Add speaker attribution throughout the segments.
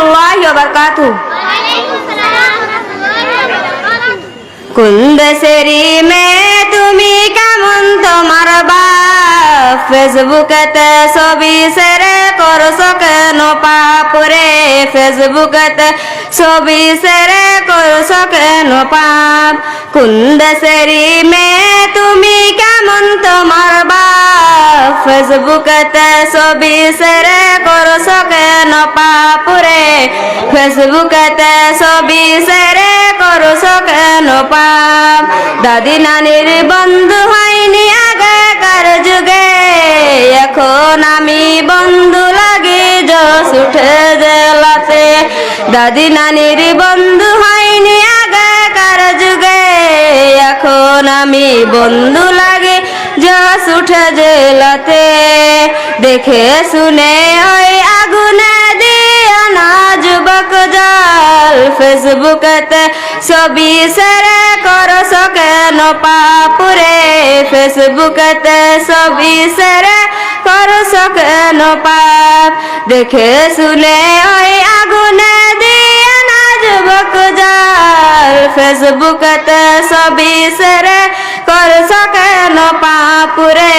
Speaker 1: রহমতুল্লাহি ওয়া বারাকাতুহু। কোন দেশেরই মেয়ে তুমি, কেমন তোমার বাপ? ফেসবুকেতে ছবি শেয়ার করছো কেন পাপরে? ফেসবুকেতে ছবি শেয়ার করছো কেন পাপ? কোন দেশেরই মেয়ে তুমি, কেমন তোমার বাপ? ফেসবুকেতে ছবি শেয়ার করছো কেন পাপরে? ফেসবুকেতে ছবি শেয়ার করছো কেন পাপ? দাদি নানির বন্ধু হয়নি আগেকার যুগে, এখন আমি বন্ধু লাগি জোশ উঠে জেলাতে। দাদি নানির বন্ধু হয়নি আগেকার যুগে, এখন আমি বন্ধু লাগে জোশ উঠে জেলাতে। দেখে শুনে ওই আগুনে দিও না যুবক জল, ফেসবুকেতে ছবি শেয়ার করছো কেন পাপরে? ফেসবুকেতে ছবি শেয়ার করছো কেন পাপ? দেখে শুনে ওই আগুনে দিও না যুবক জল, ফেসবুকেতে ছবি শেয়ার করছো কেন পাপরে?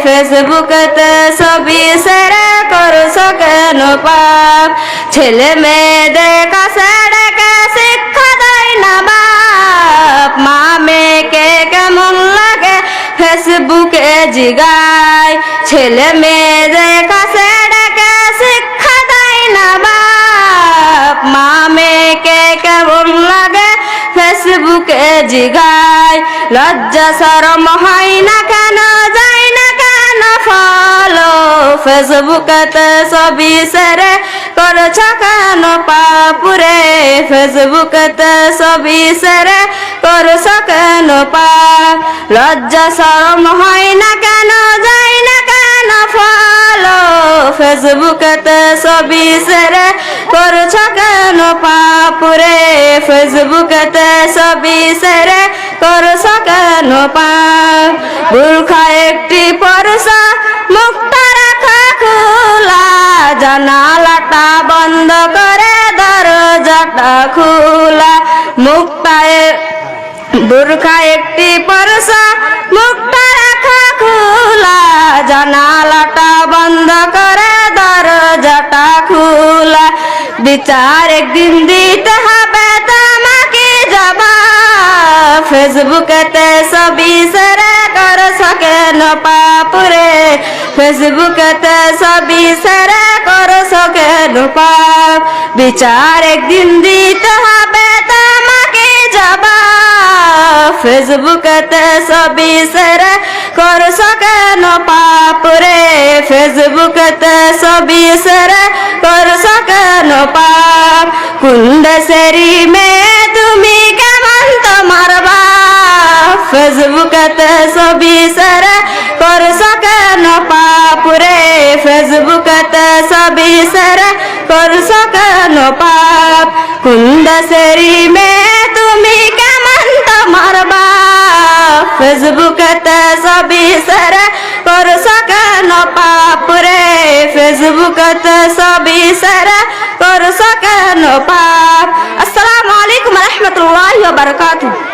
Speaker 1: ফেসবুকেতে ছবি শেয়ার করছো কেন পাপ? ছেলে মেয়েদের কাছে ডেকে শিক্ষা দেয় না বাপ, মা মেয়েকে কেমন লাগে ফেসবুকে জিগায়। ছেলে মেয়েদের কাছে ডেকে শিক্ষা দেয় না বাপ, মা মেয়েকে কেমন লাগে ফেসবুকে জিগায়। লজ্জা শরম হয় না কেন, যায় না কেন ফলো? ফেসবুকেতে ছবি শেয়ার করছো কেন পাপরে? ফেসবুকেতে ছবি শেয়ার করছো কেন পাপ? লজ্জা শরম হয় না কেন, যায় না কেন ফলো? ফেসবুকেতে ছবি শেয়ার করছো কেন পাপরে? ফেসবুকেতে ছবি শেয়ার করছো কেন পাপ? বুরখা একটি পরশা, মুখটা রাখা খোলা, জানালাটা বন্ধ করে দরজাটা খোলা। মুখটা বুরখা একটি পরশা, মুখটা রাখা খোলা, জানালাটা বন্ধ করে দরজাটা খোলা। বিচার একদিন দিতে হবে তোমাকে জবাব, ফেসবুকেতে ছবি শেয়ার করছো কেন পাপরে? ফেসবুকেতে ছবি শেয়ার করছো কেন পাপ? বিচার একদিন দিতে হবে তোমাকে জবাব, ফেসবুকেতে ছবি শেয়ার করছো কেন পাপরে? ফেসবুকেতে ছবি শেয়ার করছো কেন পাপ? কোন দেশেরই মেয়ে তুমি, কেমন তোমার বাপ? ফেসবুকেতে ছবি শেয়ার করছো কেন পাপরে? ফেসবুকেতে ছবি শেয়ার করছো কেন পাপ? কোন দেশেরই মেয়ে তুমি, কেমন তোমার বাপ? ফেসবুকেতে ছবি শেয়ার করছো কেন পাপরে? ফেসবুকেতে ছবি শেয়ার করছো কেন পাপ? আসসালামু আলাইকুম ওয়া রাহমাতুল্লাহি ওয়া বারাকাতুহু।